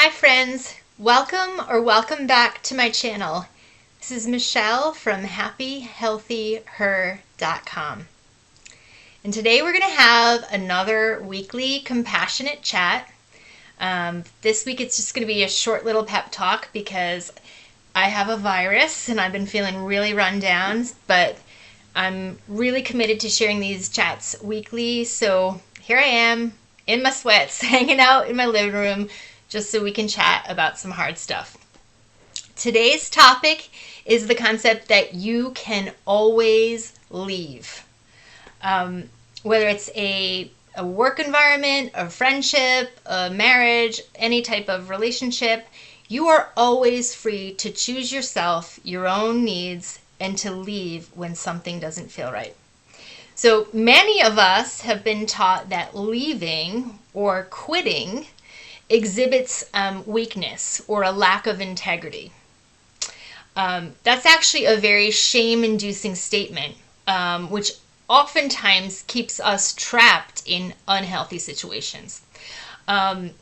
Hi friends, welcome back to my channel. This is Michelle from HappyHealthyHer.com. And today we're going to have another weekly compassionate chat. This week it's just going to be a short little pep talk because I have a virus and I've been feeling really run down, but I'm really committed to sharing these chats weekly. So here I am in my sweats, hanging out in my living room, just so we can chat about some hard stuff. Today's topic is the concept that you can always leave. Whether it's a work environment, a friendship, a marriage, any type of relationship, you are always free to choose yourself, your own needs, and to leave when something doesn't feel right. So many of us have been taught that leaving or quitting exhibits weakness or a lack of integrity. That's actually a very shame-inducing statement, which oftentimes keeps us trapped in unhealthy situations. The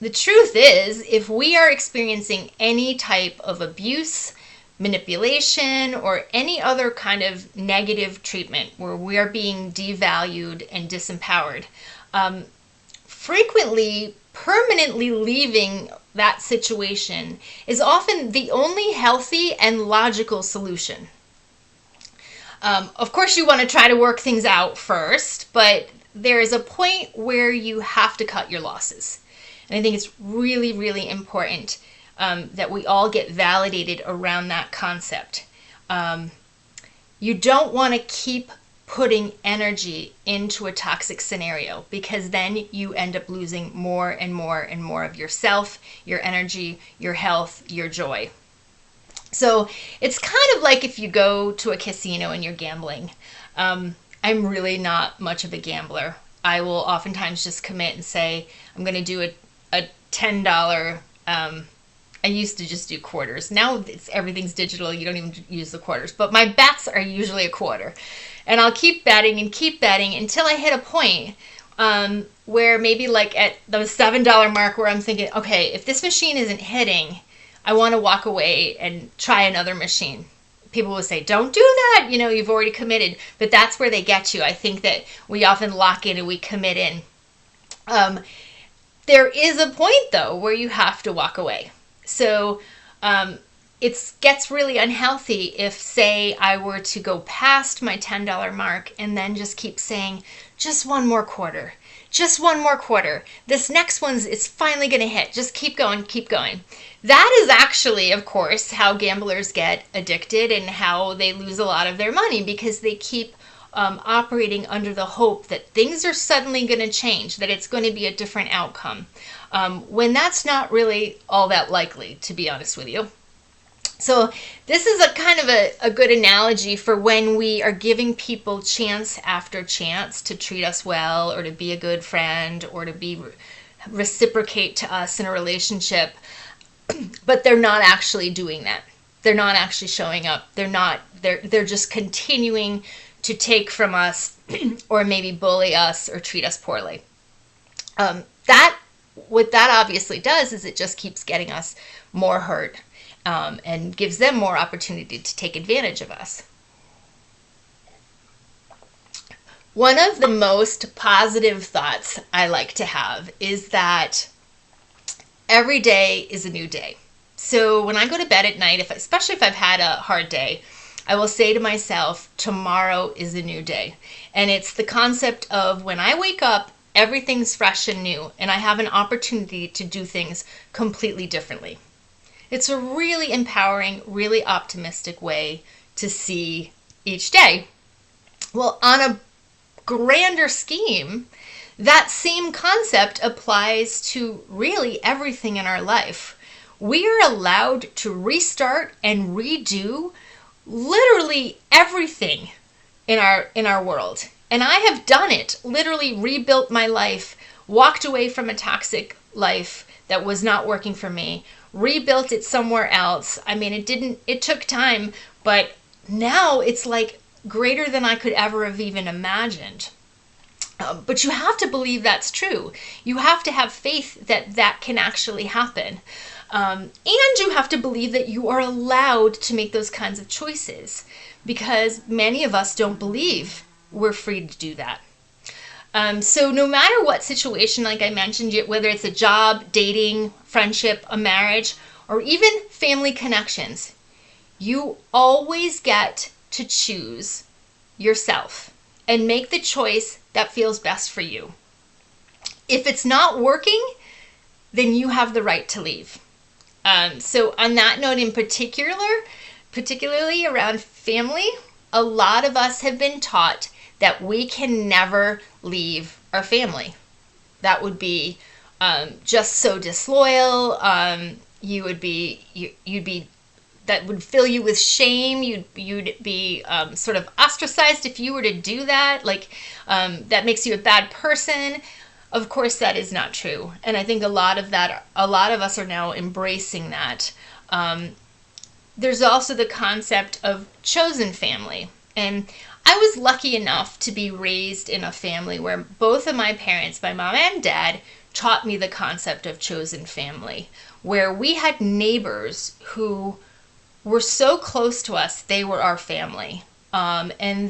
truth is, if we are experiencing any type of abuse, manipulation, or any other kind of negative treatment where we are being devalued and disempowered, frequently permanently leaving that situation is often the only healthy and logical solution. Of course, you want to try to work things out first, but there is a point where you have to cut your losses. And I think it's really, really important that we all get validated around that concept. You don't want to keep putting energy into a toxic scenario, because then you end up losing more and more and more of yourself, your energy, your health, your joy. So it's kind of like if you go to a casino and you're gambling. I'm really not much of a gambler. I will oftentimes just commit and say, I'm going to do a $10. I used to just do quarters. Now everything's digital. You don't even use the quarters. But my bets are usually a quarter. And I'll keep betting until I hit a point where maybe like at the $7 mark where I'm thinking, okay, if this machine isn't hitting, I want to walk away and try another machine. People will say, don't do that. You know, you've already committed. But that's where they get you. I think that we often lock in and we commit in. There is a point, though, where you have to walk away. So it gets really unhealthy if, say, I were to go past my $10 mark and then just keep saying, just one more quarter, just one more quarter. This next it's finally going to hit. Just keep going, keep going. That is actually, of course, how gamblers get addicted and how they lose a lot of their money, because they keep operating under the hope that things are suddenly going to change, that it's going to be a different outcome, when that's not really all that likely, to be honest with you. So this is a kind of a good analogy for when we are giving people chance after chance to treat us well, or to be a good friend, or to be reciprocate to us in a relationship, but they're not actually doing that. They're not actually showing up. They're just continuing to take from us or maybe bully us or treat us poorly. What that obviously does is it just keeps getting us more hurt, and gives them more opportunity to take advantage of us. One of the most positive thoughts I like to have is that every day is a new day. So when I go to bed at night, especially if I've had a hard day, I will say to myself, tomorrow is a new day. And it's the concept of when I wake up, everything's fresh and new, and I have an opportunity to do things completely differently. It's a really empowering, really optimistic way to see each day. Well, on a grander scheme, that same concept applies to really everything in our life. We are allowed to restart and redo literally everything in our world. And I have done it, literally rebuilt my life, walked away from a toxic life that was not working for me, rebuilt it somewhere else. I mean, it took time, but now it's like greater than I could ever have even imagined. But you have to believe that's true. You have to have faith that that can actually happen. And you have to believe that you are allowed to make those kinds of choices, because many of us don't believe we're free to do that. So no matter what situation, like I mentioned, whether it's a job, dating, friendship, a marriage, or even family connections, you always get to choose yourself and make the choice that feels best for you. If it's not working, then you have the right to leave. So on that note in particularly around family, a lot of us have been taught that we can never leave our family. That would be just so disloyal. You'd be that would fill you with shame. You'd be sort of ostracized if you were to do that. Like that makes you a bad person. Of course, that is not true, and I think a lot of us are now embracing that. There's also the concept of chosen family, and I was lucky enough to be raised in a family where both of my parents, my mom and dad, taught me the concept of chosen family, where we had neighbors who were so close to us, they were our family. And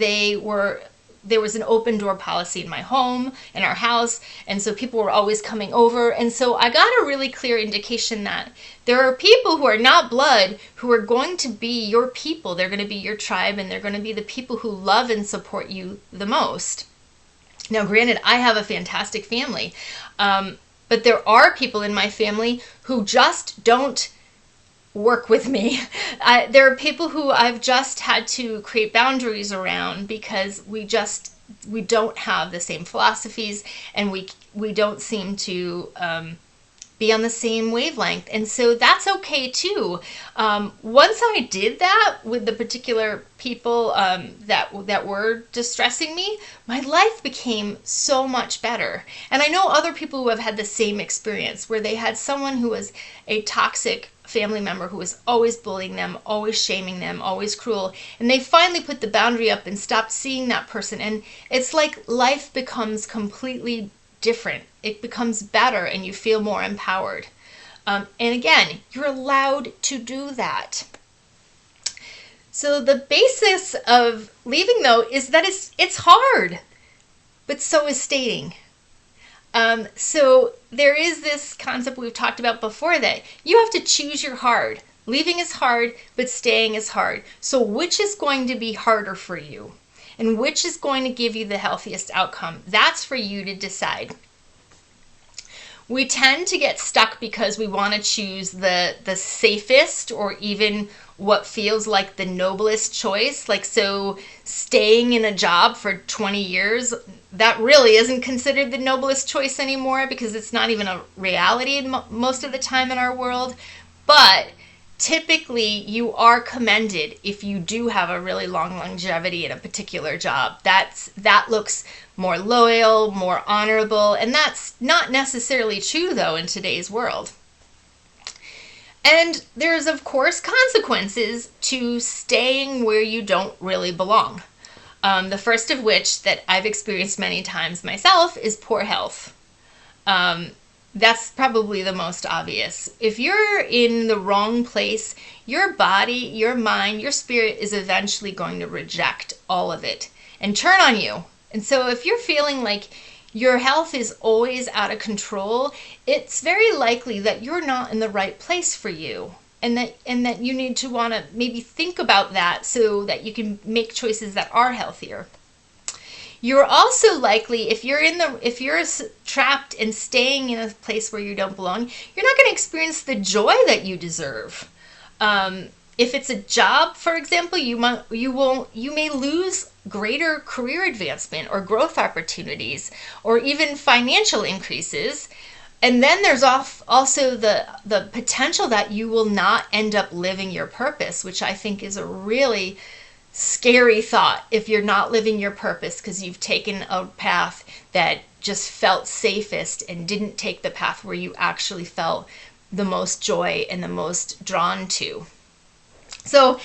there was an open door policy in my home, in our house, and so people were always coming over. And so I got a really clear indication that there are people who are not blood who are going to be your people. They're going to be your tribe, and they're going to be the people who love and support you the most. Now, granted, I have a fantastic family, but there are people in my family who just don't work with me. There are people who I've just had to create boundaries around because we don't have the same philosophies, and we don't seem to be on the same wavelength. And so that's okay too. Once I did that with the particular people that were distressing me, my life became so much better. And I know other people who have had the same experience, where they had someone who was a toxic family member who was always bullying them, always shaming them, always cruel, and they finally put the boundary up and stopped seeing that person, and it's like life becomes completely different. It becomes better, and you feel more empowered. And again, you're allowed to do that. So the basis of leaving, though, is that it's hard, but so is staying. So there is this concept we've talked about before, that you have to choose your hard. Leaving is hard, but staying is hard. So which is going to be harder for you? And which is going to give you the healthiest outcome? That's for you to decide. We tend to get stuck because we want to choose the safest, or even what feels like the noblest choice. Like, so staying in a job for 20 years, that really isn't considered the noblest choice anymore, because it's not even a reality most of the time in our world. But typically you are commended if you do have a really long longevity in a particular job. That looks more loyal, more honorable, and that's not necessarily true, though, in today's world. And there's, of course, consequences to staying where you don't really belong. The first of which, that I've experienced many times myself, is poor health. That's probably the most obvious. If you're in the wrong place, your body, your mind, your spirit is eventually going to reject all of it and turn on you. And so if you're feeling like your health is always out of control, it's very likely that you're not in the right place for you, and that you need to want to maybe think about that so that you can make choices that are healthier. You're also likely, if you're trapped and staying in a place where you don't belong, you're not going to experience the joy that you deserve. If it's a job, for example, you may lose greater career advancement or growth opportunities, or even financial increases. And then there's also the potential that you will not end up living your purpose, which I think is a really scary thought. If you're not living your purpose because you've taken a path that just felt safest and didn't take the path where you actually felt the most joy and the most drawn to. So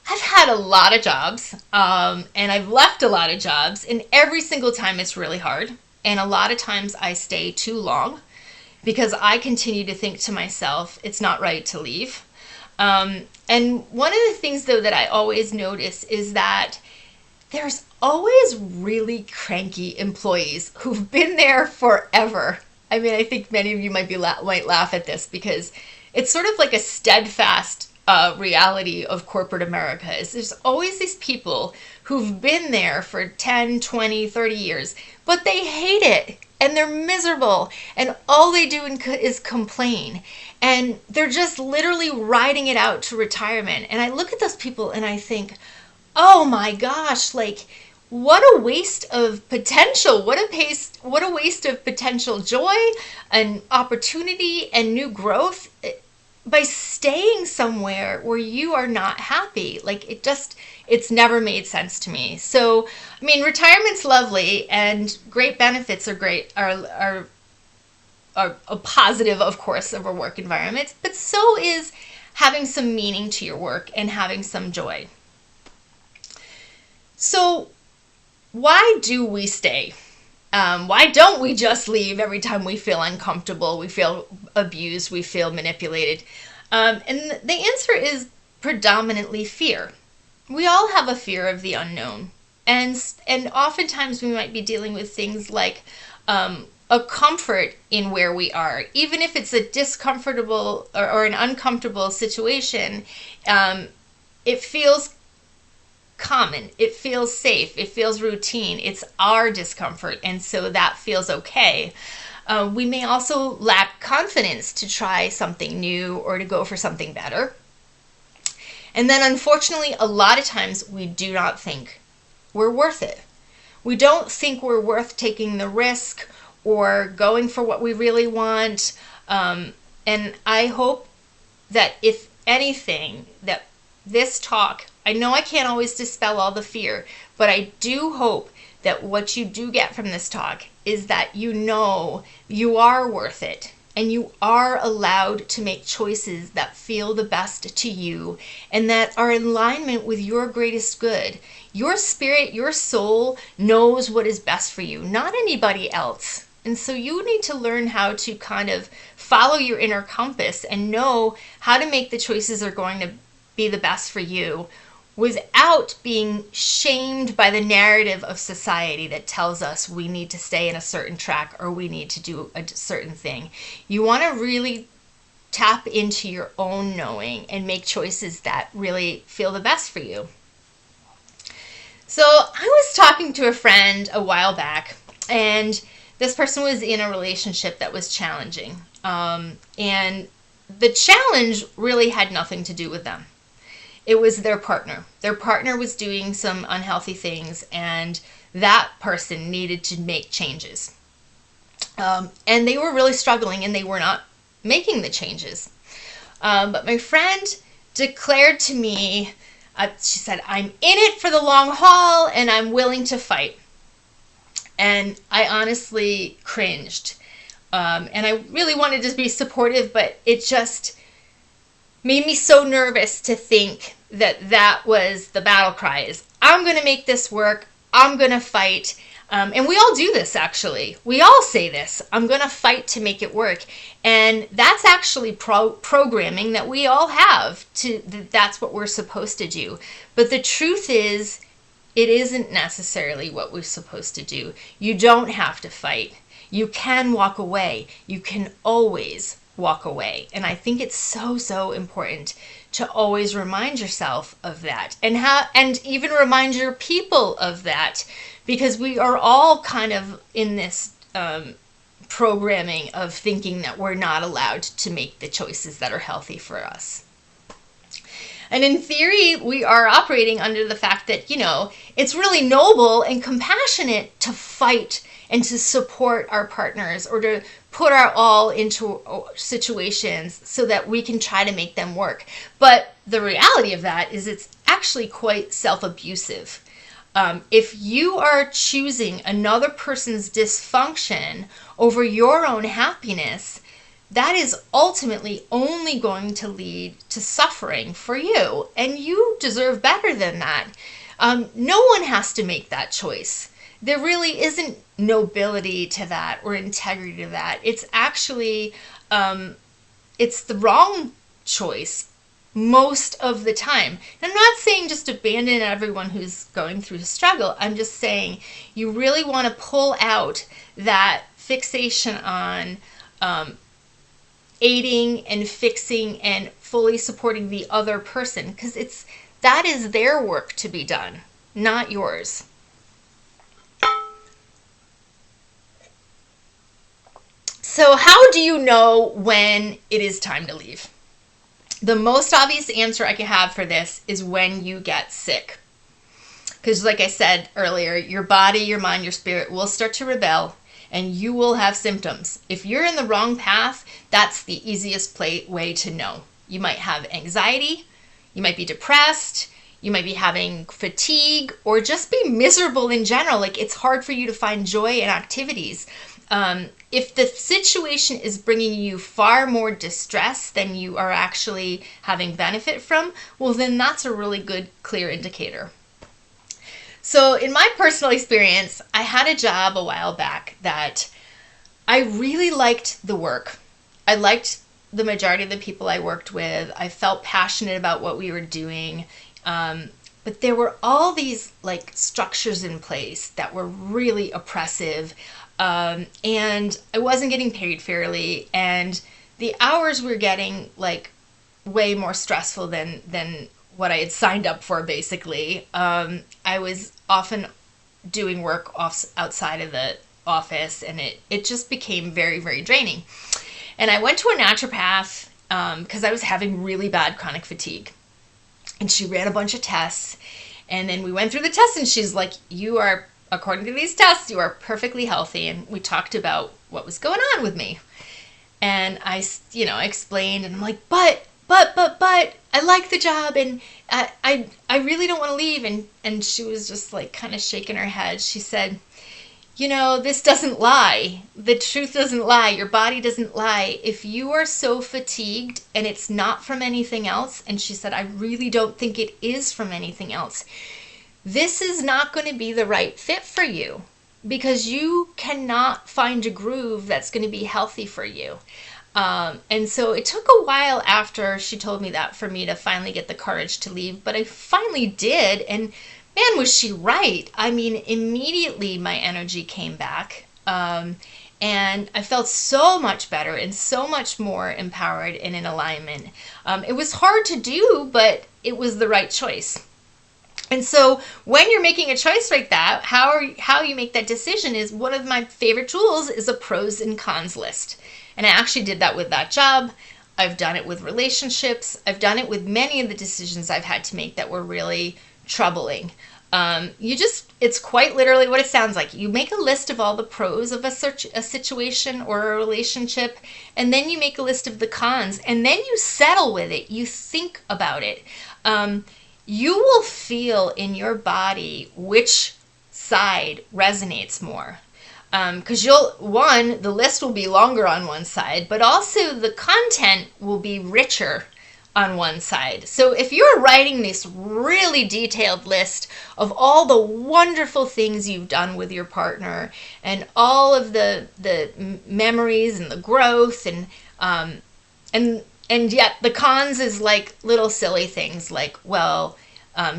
I've had a lot of jobs, and I've left a lot of jobs, and every single time it's really hard. And a lot of times I stay too long because I continue to think to myself, it's not right to leave. And one of the things, though, that I always notice is that there's always really cranky employees who've been there forever. I mean, I think many of you might laugh at this because it's sort of like a steadfast reality of corporate America. Is there's always these people who've been there for 10, 20, 30 years, but they hate it and they're miserable and all they do is complain. And they're just literally riding it out to retirement. And I look at those people and I think, oh my gosh, like what a waste of potential. What a waste of potential joy and opportunity and new growth by staying somewhere where you are not happy. Like it's never made sense to me. So, I mean, retirement's lovely and great benefits are great, are a positive, of course, of a work environment, but so is having some meaning to your work and having some joy. So why do we stay? Why don't we just leave every time we feel uncomfortable, we feel abused, we feel manipulated? And the answer is predominantly fear. We all have a fear of the unknown. And oftentimes we might be dealing with things like a comfort in where we are. Even if it's a discomfortable or an uncomfortable situation, it feels common, it feels safe, it feels routine, it's our discomfort, and so that feels okay. We may also lack confidence to try something new or to go for something better. And then unfortunately, a lot of times we do not think we're worth it. We don't think we're worth taking the risk or going for what we really want. And I hope that if anything, that this talk, I know I can't always dispel all the fear, but I do hope that what you do get from this talk is that you know you are worth it and you are allowed to make choices that feel the best to you and that are in alignment with your greatest good. Your spirit, your soul knows what is best for you, not anybody else. And so you need to learn how to kind of follow your inner compass and know how to make the choices that are going to be the best for you without being shamed by the narrative of society that tells us we need to stay in a certain track or we need to do a certain thing. You want to really tap into your own knowing and make choices that really feel the best for you. So I was talking to a friend a while back, and this person was in a relationship that was challenging. And the challenge really had nothing to do with them. It was their partner. Their partner was doing some unhealthy things, and that person needed to make changes. And they were really struggling, and they were not making the changes. But my friend declared to me, she said, I'm in it for the long haul, and I'm willing to fight. And I honestly cringed. And I really wanted to be supportive, but it just made me so nervous to think that that was the battle cry is, I'm going to make this work. I'm going to fight. And we all do this, actually. We all say this. I'm going to fight to make it work. And that's actually programming that we all have. That's what we're supposed to do. But the truth is, it isn't necessarily what we're supposed to do. You don't have to fight. You can walk away. You can always walk away. And I think it's so, so important to always remind yourself of that and even remind your people of that, because we are all kind of in this programming of thinking that we're not allowed to make the choices that are healthy for us. And in theory, we are operating under the fact that, it's really noble and compassionate to fight and to support our partners or to put our all into situations so that we can try to make them work. But the reality of that is it's actually quite self-abusive. If you are choosing another person's dysfunction over your own happiness, that is ultimately only going to lead to suffering for you. And you deserve better than that. No one has to make that choice. there really isn't nobility to that or integrity to that. It's actually, it's the wrong choice most of the time. And I'm not saying just abandon everyone who's going through a struggle. I'm just saying you really want to pull out that fixation on aiding and fixing and fully supporting the other person, because that is their work to be done, not yours. So how do you know when it is time to leave? The most obvious answer I can have for this is when you get sick. Because like I said earlier, your body, your mind, your spirit will start to rebel and you will have symptoms. If you're in the wrong path, that's the easiest way to know. You might have anxiety, you might be depressed, you might be having fatigue, or just be miserable in general. Like it's hard for you to find joy in activities. If the situation is bringing you far more distress than you are actually having benefit from, well, then that's a really good, clear indicator. So in my personal experience, I had a job a while back that I really liked the work. I liked the majority of the people I worked with. I felt passionate about what we were doing. But there were all these like structures in place that were really oppressive. And I wasn't getting paid fairly, and the hours were getting like way more stressful than what I had signed up for, basically. I was often doing work outside of the office, and it just became very, very draining. And I went to a naturopath because I was having really bad chronic fatigue. And she ran a bunch of tests, and then we went through the tests, and she's like, you are, according to these tests, you are perfectly healthy. And we talked about what was going on with me. And I explained, and I'm like, but, I like the job, and I really don't want to leave. And she was just like kind of shaking her head. She said, this doesn't lie. The truth doesn't lie. Your body doesn't lie. If you are so fatigued and it's not from anything else, and she said, I really don't think it is from anything else, this is not going to be the right fit for you, because you cannot find a groove that's going to be healthy for you. And so it took a while after she told me that for me to finally get the courage to leave, but I finally did. And man, was she right. I mean, immediately my energy came back. And I felt so much better and so much more empowered and in alignment. It was hard to do, but it was the right choice. And so when you're making a choice like that, how you make that decision is one of my favorite tools is a pros and cons list. And I actually did that with that job. I've done it with relationships. I've done it with many of the decisions I've had to make that were really troubling. It's quite literally what it sounds like. You make a list of all the pros of a situation or a relationship, and then you make a list of the cons, and then you settle with it. You think about it. You will feel in your body which side resonates more. Because the list will be longer on one side, but also the content will be richer on one side. So if you're writing this really detailed list of all the wonderful things you've done with your partner and all of the memories and the growth and yet the cons is like little silly things like,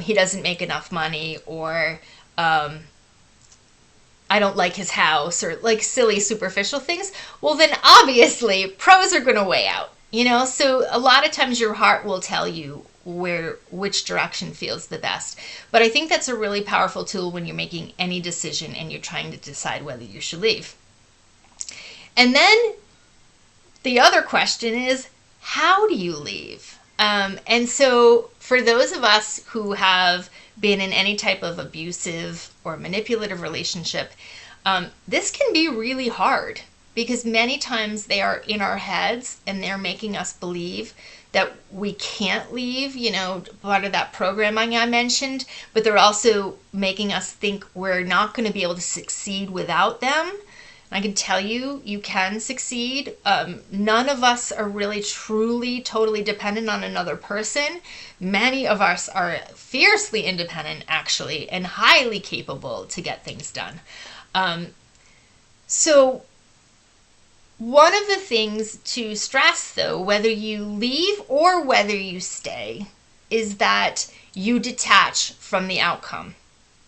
he doesn't make enough money, or I don't like his house, or like silly superficial things, well then obviously pros are going to weigh out. So a lot of times your heart will tell you which direction feels the best. But I think that's a really powerful tool when you're making any decision and you're trying to decide whether you should leave. And then the other question is, how do you leave? And so for those of us who have been in any type of abusive or manipulative relationship, this can be really hard, because many times they are in our heads and they're making us believe that we can't leave, part of that programming I mentioned, but they're also making us think we're not going to be able to succeed without them. I can tell you, you can succeed. None of us are really, truly, totally dependent on another person. Many of us are fiercely independent, actually, and highly capable to get things done. So one of the things to stress, though, whether you leave or whether you stay, is that you detach from the outcome.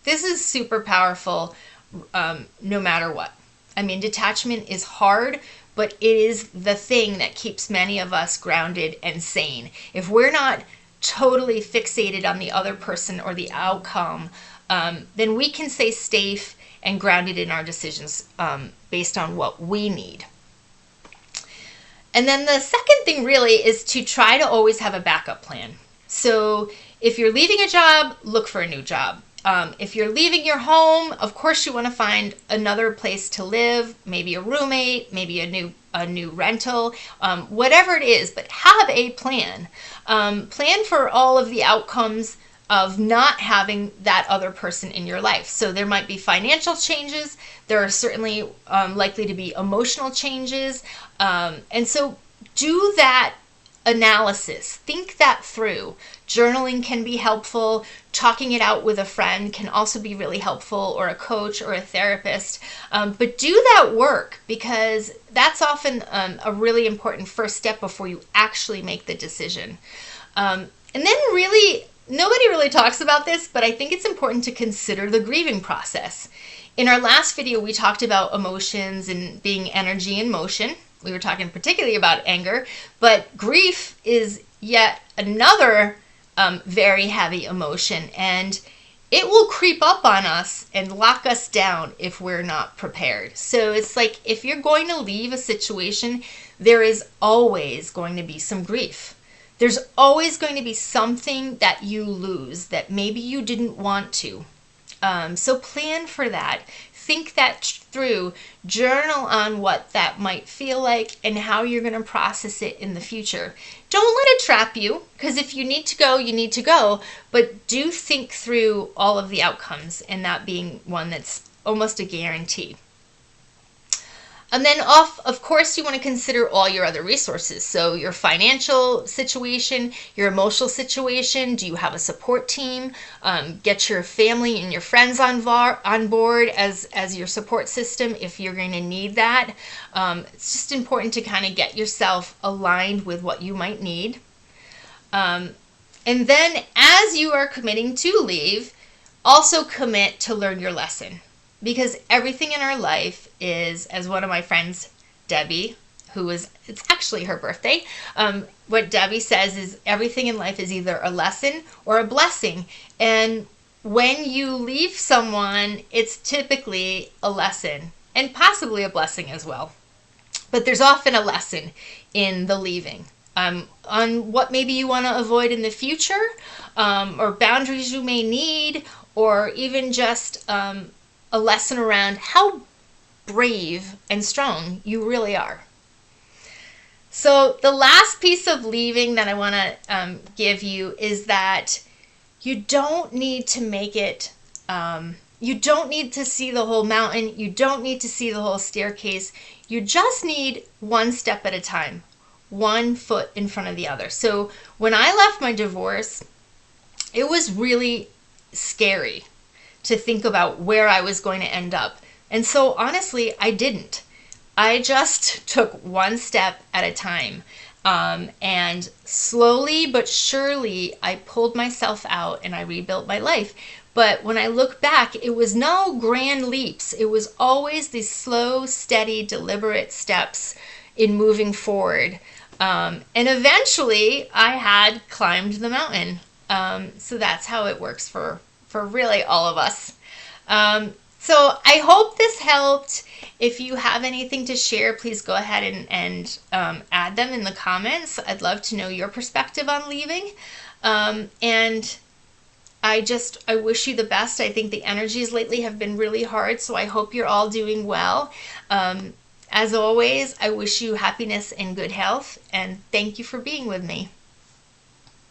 This is super powerful, no matter what. I mean, detachment is hard, but it is the thing that keeps many of us grounded and sane. If we're not totally fixated on the other person or the outcome, then we can stay safe and grounded in our decisions based on what we need. And then the second thing really is to try to always have a backup plan. So if you're leaving a job, look for a new job. If you're leaving your home, of course you want to find another place to live, maybe a roommate, maybe a new rental, whatever it is, but have a plan. Plan for all of the outcomes of not having that other person in your life. So there might be financial changes. There are certainly likely to be emotional changes. And so do that analysis. Think that through. Journaling can be helpful. Talking it out with a friend can also be really helpful, or a coach or a therapist. But do that work, because that's often a really important first step before you actually make the decision. And then really, nobody really talks about this, but I think it's important to consider the grieving process. In our last video, we talked about emotions and being energy in motion. We were talking particularly about anger, but grief is yet another very heavy emotion, and it will creep up on us and lock us down if we're not prepared. So it's like, if you're going to leave a situation, there is always going to be some grief. There's always going to be something that you lose that maybe you didn't want to. So plan for that. Think that through. Journal on what that might feel like and how you're going to process it in the future. Don't let it trap you, because if you need to go, you need to go. But do think through all of the outcomes, and that being one that's almost a guarantee. And then of course, you want to consider all your other resources. So your financial situation, your emotional situation. Do you have a support team? Get your family and your friends on board as your support system if you're going to need that. It's just important to kind of get yourself aligned with what you might need. And then as you are committing to leave, also commit to learn your lesson. Because everything in our life is, as one of my friends, Debbie, it's actually her birthday, what Debbie says is, everything in life is either a lesson or a blessing. And when you leave someone, it's typically a lesson, and possibly a blessing as well. But there's often a lesson in the leaving. On what maybe you want to avoid in the future, or boundaries you may need, or even just a lesson around how brave and strong you really are. So the last piece of leaving that I want to give you is that you don't need to make it, you don't need to see the whole mountain, you don't need to see the whole staircase, you just need one step at a time, one foot in front of the other. So when I left my divorce, it was really scary to think about where I was going to end up. And so honestly, I didn't. I just took one step at a time. And slowly but surely, I pulled myself out and I rebuilt my life. But when I look back, it was no grand leaps. It was always these slow, steady, deliberate steps in moving forward. And eventually, I had climbed the mountain. So that's how it works for really all of us. So I hope this helped. If you have anything to share, please go ahead and add them in the comments. I'd love to know your perspective on leaving. And I wish you the best. I think the energies lately have been really hard, so I hope you're all doing well. As always, I wish you happiness and good health, and thank you for being with me.